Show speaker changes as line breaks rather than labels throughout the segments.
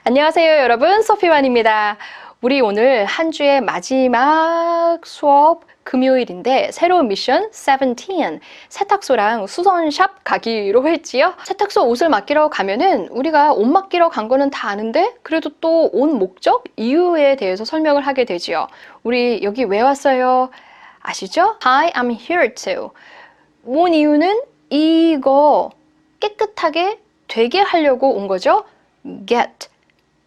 안녕하세요, 여러분. 소피완입니다. 우리 오늘 한 주의 마지막 수업 금요일인데 새로운 미션 17 세탁소랑 수선샵 가기로 했지요. 세탁소 옷을 맡기러 가면은 우리가 옷 맡기러 간 거는 다 아는데 그래도 또 온 목적, 이유에 대해서 설명을 하게 되지요. 우리 여기 왜 왔어요? 아시죠? Hi, I'm here to. 온 이유는 이거 깨끗하게 되게 하려고 온 거죠. Get.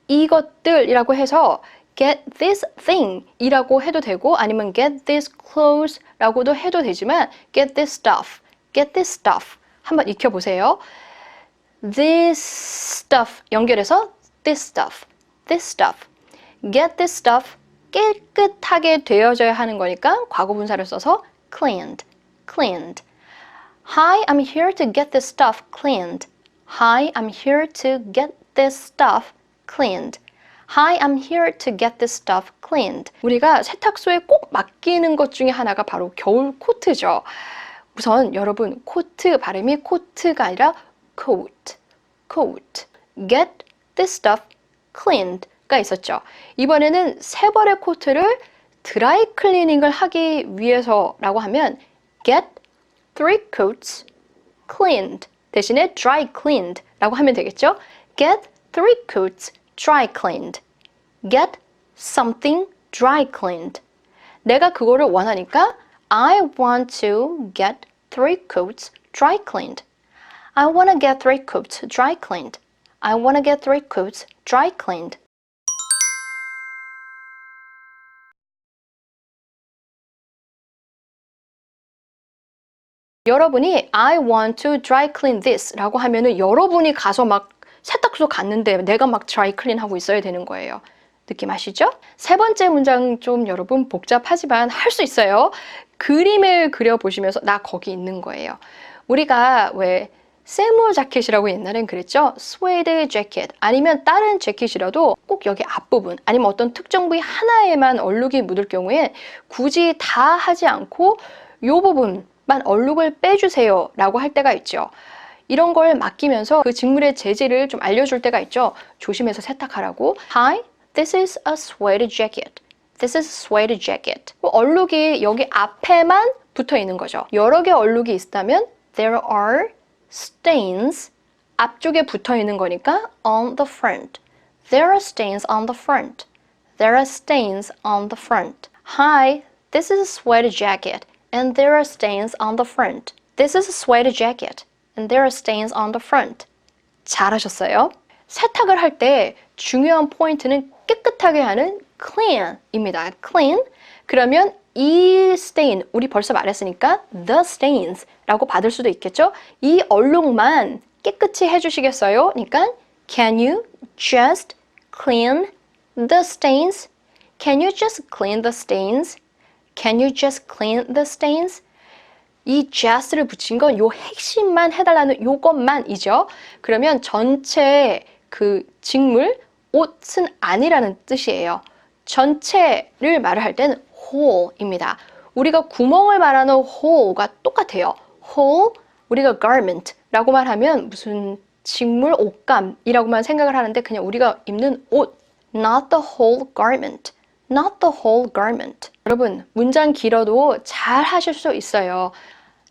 이것들이라고 해서 get this thing 이라고 해도 되고 아니면 get this clothes 라고도 해도 되지만 get this stuff 한번 익혀보세요. This stuff 연결해서 this stuff get this stuff 깨끗하게 되어져야 하는 거니까 과거분사를 써서 cleaned. Hi, I'm here to get this stuff cleaned. Hi, I'm here to get this stuff cleaned. Hi, I'm here to get this stuff cleaned. 우리가 세탁소에 꼭 맡기는 것 중에 하나가 바로 겨울 코트죠. 우선 여러분 코트 발음이 코트가 아니라 coat. Get this stuff cleaned가 있었죠. 이번에는 세 벌의 코트를 드라이 클리닝을 하기 위해서라고 하면 get 3 coats cleaned 대신에 dry cleaned 라고 하면 되겠죠. Get 3 coats dry cleaned. Get something dry cleaned. 내가 그거를 원하니까 I want to get 3 coats dry cleaned. I want to get 3 coats dry cleaned. I want to get 3 coats dry cleaned. 여러분이 I want to dry clean this 라고 하면은 여러분이 가서 막 세탁소 갔는데 내가 막 dry clean 하고 있어야 되는 거예요. 느낌 아시죠? 세 번째 문장 좀 여러분 복잡하지만 할 수 있어요. 그림을 그려보시면서 나 거기 있는 거예요. 우리가 왜 세무 자켓이라고 옛날엔 그랬죠? 스웨이드 재킷 아니면 다른 재킷이라도 꼭 여기 앞부분 아니면 어떤 특정 부위 하나에만 얼룩이 묻을 경우에 굳이 다 하지 않고 이 부분만 얼룩을 빼주세요 라고 할 때가 있죠. 이런 걸 맡기면서 그 직물의 재질을 좀 알려줄 때가 있죠. 조심해서 세탁하라고. Hi, this is a suede jacket. This is a suede jacket. 얼룩이 여기 앞에만 붙어 있는 거죠. 여러 개 얼룩이 있다면 there are stains 앞쪽에 붙어 있는 거니까 on the front. There are stains on the front. There are stains on the front. Hi, this is a suede jacket and there are stains on the front. This is a suede jacket and there are stains on the front. 잘하셨어요. 세탁을 할 때 중요한 포인트는 깨끗하게 하는 clean입니다. clean. 그러면 이 stain, 우리 벌써 말했으니까 the stains라고 받을 수도 있겠죠? 이 얼룩만 깨끗이 해주시겠어요? 그러니까 can you just clean the stains? Can you just clean the stains? Can you just clean the stains? 이 just를 붙인 건 요 핵심만 해달라는 요것만이죠. 그러면 전체 그 직물, 옷은 아니라는 뜻이에요. 전체를 말을 할 때는 whole입니다. 우리가 구멍을 말하는 whole가 똑같아요. whole, 우리가 garment라고 말하면 무슨 직물, 옷감이라고만 생각을 하는데 그냥 우리가 입는 옷, not the whole garment. Not the whole garment. 여러분, 문장 길어도 잘 하실 수 있어요.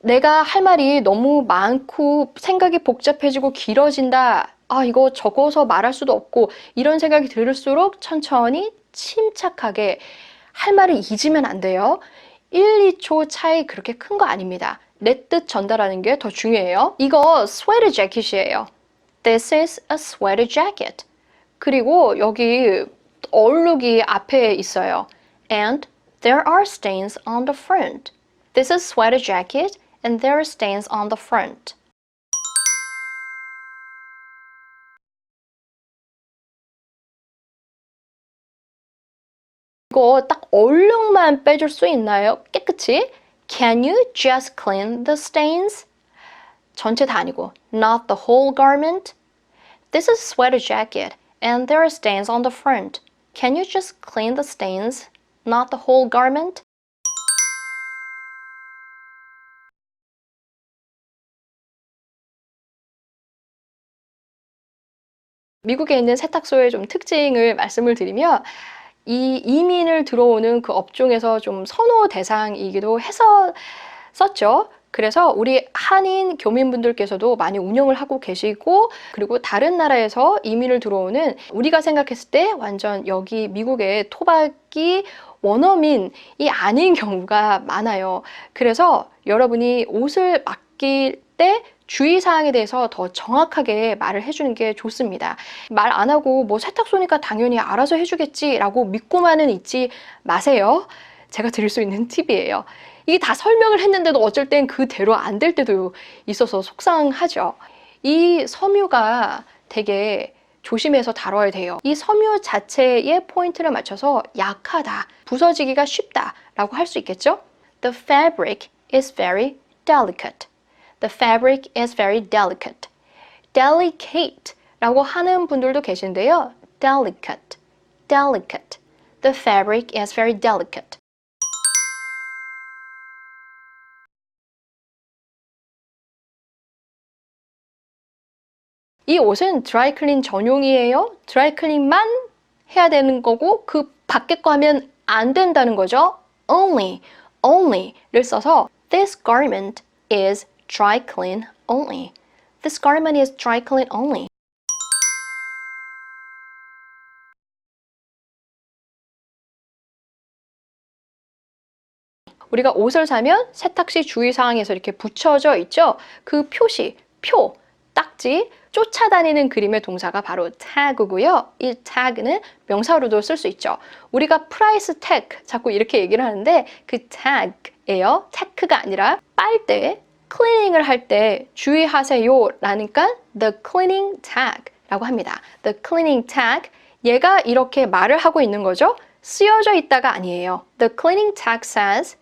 내가 할 말이 너무 많고 생각이 복잡해지고 길어진다. 아, 이거 적어서 말할 수도 없고 이런 생각이 들을수록 천천히 침착하게 할 말을 잊으면 안 돼요. 1, 2초 차이 그렇게 큰 거 아닙니다. 내 뜻 전달하는 게 더 중요해요. 이거 sweater jacket이에요. This is a sweater jacket. 그리고 여기 얼룩이 앞에 있어요. And there are stains on the front. This is a sweater jacket and there are stains on the front. 이거 딱 얼룩만 빼줄 수 있나요? 깨끗이? Can you just clean the stains? 전체 다 아니고 not the whole garment. This is a sweater jacket and there are stains on the front. Can you just clean the stains? Not the whole garment. 미국에 있는 세탁소의 좀 특징을 말씀을 드리면 이 이민을 들어오는 그 업종에서 좀 선호 대상이기도 했었죠. 그래서 우리 한인 교민분들께서도 많이 운영을 하고 계시고, 그리고 다른 나라에서 이민을 들어오는 우리가 생각했을 때 완전 여기 미국의 토박이 원어민이 아닌 경우가 많아요. 그래서 여러분이 옷을 맡길 때 주의사항에 대해서 더 정확하게 말을 해주는 게 좋습니다. 말 안 하고 뭐 세탁소니까 당연히 알아서 해주겠지라고 믿고만은 있지 마세요. 제가 드릴 수 있는 팁이에요. 이게 다 설명을 했는데도 어쩔 땐 그대로 안 될 때도 있어서 속상하죠. 이 섬유가 되게 조심해서 다뤄야 돼요. 이 섬유 자체의 포인트를 맞춰서 약하다, 부서지기가 쉽다라고 할 수 있겠죠? The fabric is very delicate. The fabric is very delicate. delicate라고 하는 분들도 계신데요. delicate, delicate. The fabric is very delicate. 이 옷은 드라이클린 전용이에요. 드라이클린만 해야 되는 거고 그 밖에 거 하면 안 된다는 거죠. only, only를 써서 this garment is dry clean only. This garment is dry clean only. 우리가 옷을 사면 세탁시 주의사항에서 이렇게 붙여져 있죠. 그 표시, 표, 딱지, 쫓아다니는 그림의 동사가 바로 tag고요. 이 tag는 명사로도 쓸 수 있죠. 우리가 price tag 자꾸 이렇게 얘기를 하는데 그 tag예요. tag가 아니라 빨대, 클리닝을 할 때 주의하세요 라니까 the cleaning tag라고 합니다. The cleaning tag, 얘가 이렇게 말을 하고 있는 거죠. 쓰여져 있다가 아니에요. The cleaning tag says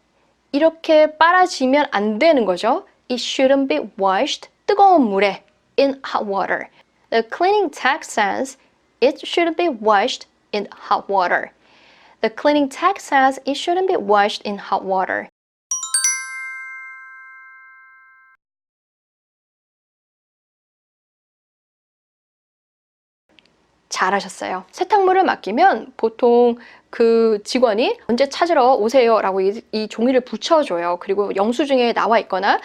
이렇게 빨아지면 안 되는 거죠. It shouldn't be washed 뜨거운 물에 in hot water. The cleaning tag says it shouldn't be washed in hot water. The cleaning tag says it shouldn't be washed in hot water. 잘하셨어요. 세탁물을 맡기면 보통 그 직원이 언제 찾으러 오세요 라고 이 종이를 붙여줘요. 그리고 영수증에 나와 있거나.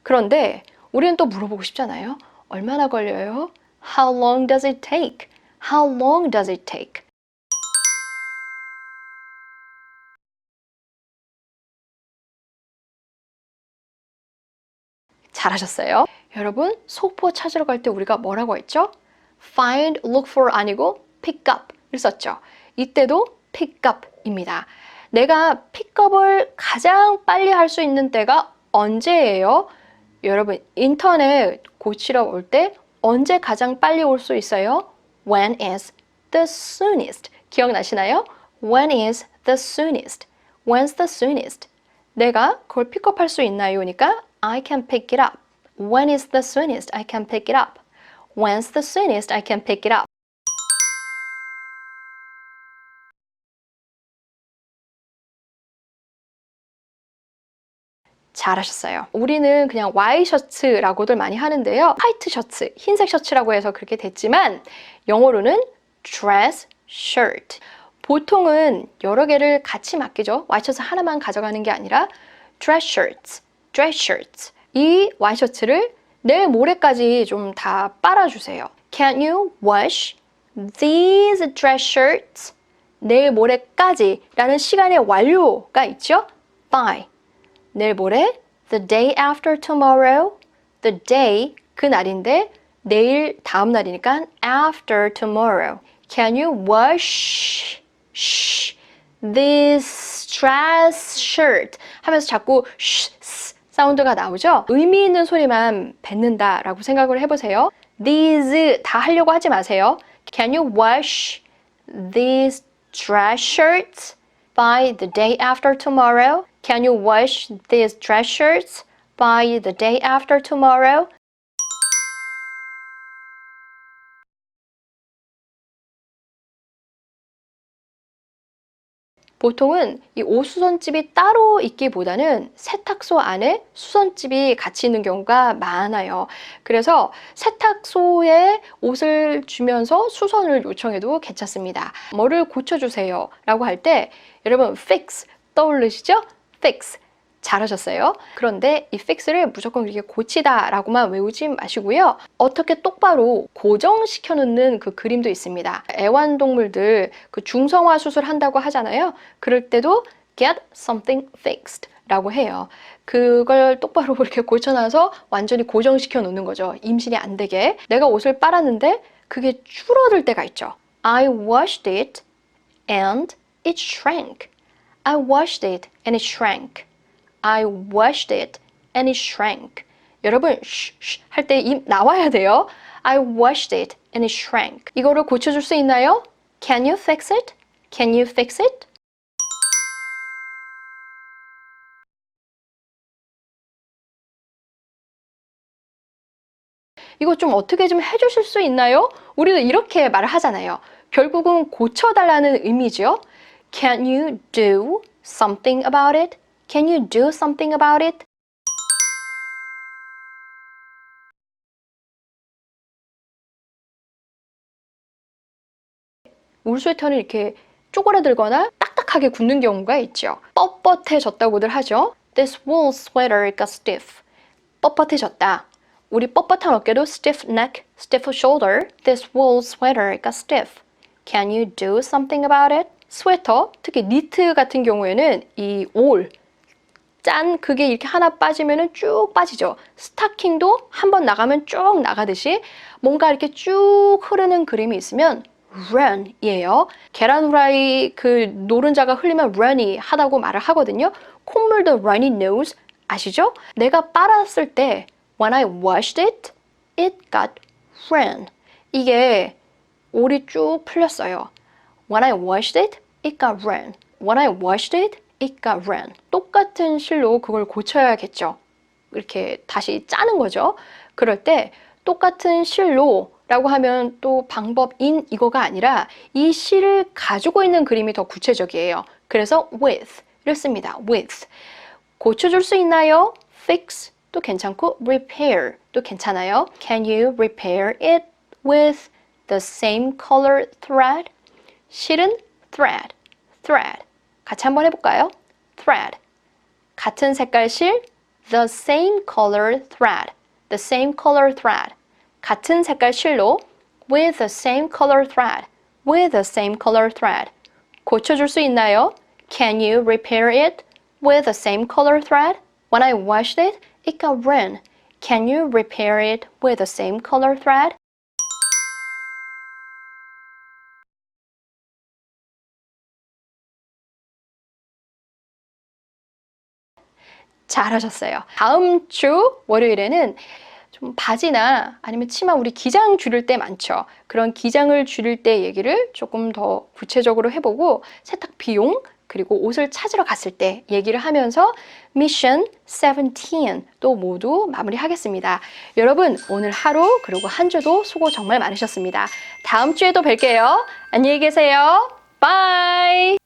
그런데 우리는 또 물어보고 싶잖아요. 얼마나 걸려요? How long does it take? How long does it take? 잘하셨어요. 여러분, 소포 찾으러 갈 때 우리가 뭐라고 했죠? find, look for 아니고 pick up을 썼죠. 이때도 pick up입니다. 내가 pickup을 가장 빨리 할 수 있는 때가 언제예요? 여러분, 인터넷 고치러 올 때 언제 가장 빨리 올 수 있어요? When is the soonest? 기억나시나요? When is the soonest? When's the soonest? 내가 그걸 픽업할 수 있나요?니까 I can pick it up. When is the soonest I can pick it up? When's the soonest I can pick it up? 잘하셨어요. 우리는 그냥 와이셔츠라고들 많이 하는데요. 화이트 셔츠, 흰색 셔츠라고 해서 그렇게 됐지만 영어로는 dress shirt. 보통은 여러 개를 같이 맡기죠. 와이셔츠 하나만 가져가는 게 아니라 dress shirts, dress shirts. 이 와이셔츠를 내일 모레까지 좀 다 빨아주세요. Can you wash these dress shirts? 내일 모레까지 라는 시간의 완료가 있죠. by. 내일 모레, the day after tomorrow, the day, 그 날인데 내일 다음 날이니까 after tomorrow. Can you wash this dress shirt? 하면서 자꾸 사운드가 나오죠? 의미 있는 소리만 뱉는다라고 생각을 해보세요. These 다 하려고 하지 마세요. Can you wash these dress shirts by the day after tomorrow? Can you wash these dress shirts by the day after tomorrow? 보통은 이 옷 수선집이 따로 있기보다는 세탁소 안에 수선집이 같이 있는 경우가 많아요. 그래서 세탁소에 옷을 주면서 수선을 요청해도 괜찮습니다. 뭐를 고쳐주세요 라고 할 때 여러분 fix 떠오르시죠? fix. 잘하셨어요. 그런데 이 fix를 무조건 그렇게 고치다 라고만 외우지 마시고요. 어떻게 똑바로 고정시켜 놓는 그 그림도 있습니다. 애완동물들 그 중성화 수술 한다고 하잖아요. 그럴 때도 get something fixed 라고 해요. 그걸 똑바로 그렇게 고쳐놔서 완전히 고정시켜 놓는 거죠. 임신이 안 되게. 내가 옷을 빨았는데 그게 줄어들 때가 있죠. I washed it and it shrank. I washed it and it shrank. I washed it and it shrank. 여러분 할 때 입 나와야 돼요. I washed it and it shrank. 이거를 고쳐줄 수 있나요? Can you fix it? Can you fix it? 이거 좀 어떻게 좀 해주실 수 있나요? 우리도 이렇게 말을 하잖아요. 결국은 고쳐달라는 의미죠. Can you do something about it? Can you do something about it? 울 스웨터는 이렇게 쪼그라들거나 딱딱하게 굳는 경우가 있죠. 뻣뻣해졌다고들 하죠. This wool sweater got stiff. 뻣뻣해졌다. 우리 뻣뻣한 어깨도 stiff neck, stiff shoulder. This wool sweater got stiff. Can you do something about it? 스웨터, 특히 니트 같은 경우에는 이 올, 짠 그게 이렇게 하나 빠지면은 쭉 빠지죠. 스타킹도 한번 나가면 쭉 나가듯이 뭔가 이렇게 쭉 흐르는 그림이 있으면 run이에요. 계란 후라이 그 노른자가 흘리면 run이 하다고 말을 하거든요. 콧물도 runny nose 아시죠? 내가 빨았을 때 when I washed it, it got run. 이게 올이 쭉 풀렸어요. When I washed it, it got run. When I washed it, it got run. 똑같은 실로 그걸 고쳐야겠죠. 이렇게 다시 짜는 거죠. 그럴 때 똑같은 실로 라고 하면 또 방법인 이거가 아니라 이 실을 가지고 있는 그림이 더 구체적이에요. 그래서 with를 씁니다. with. 고쳐줄 수 있나요? fix 도 괜찮고 repair 도 괜찮아요. Can you repair it with the same color thread? 실은 thread, thread. 같이 한번 해볼까요? thread. 같은 색깔 실, the same color thread, the same color thread. 같은 색깔 실로 with the same color thread, with the same color thread. 고쳐줄 수 있나요? Can you repair it with the same color thread? When I washed it, it got run. Can you repair it with the same color thread? 잘하셨어요. 다음 주 월요일에는 좀 바지나 아니면 치마 우리 기장 줄일 때 많죠. 그런 기장을 줄일 때 얘기를 조금 더 구체적으로 해보고 세탁 비용 그리고 옷을 찾으러 갔을 때 얘기를 하면서 미션 17 또 모두 마무리하겠습니다. 여러분 오늘 하루 그리고 한 주도 수고 정말 많으셨습니다. 다음 주에도 뵐게요. 안녕히 계세요. 바이.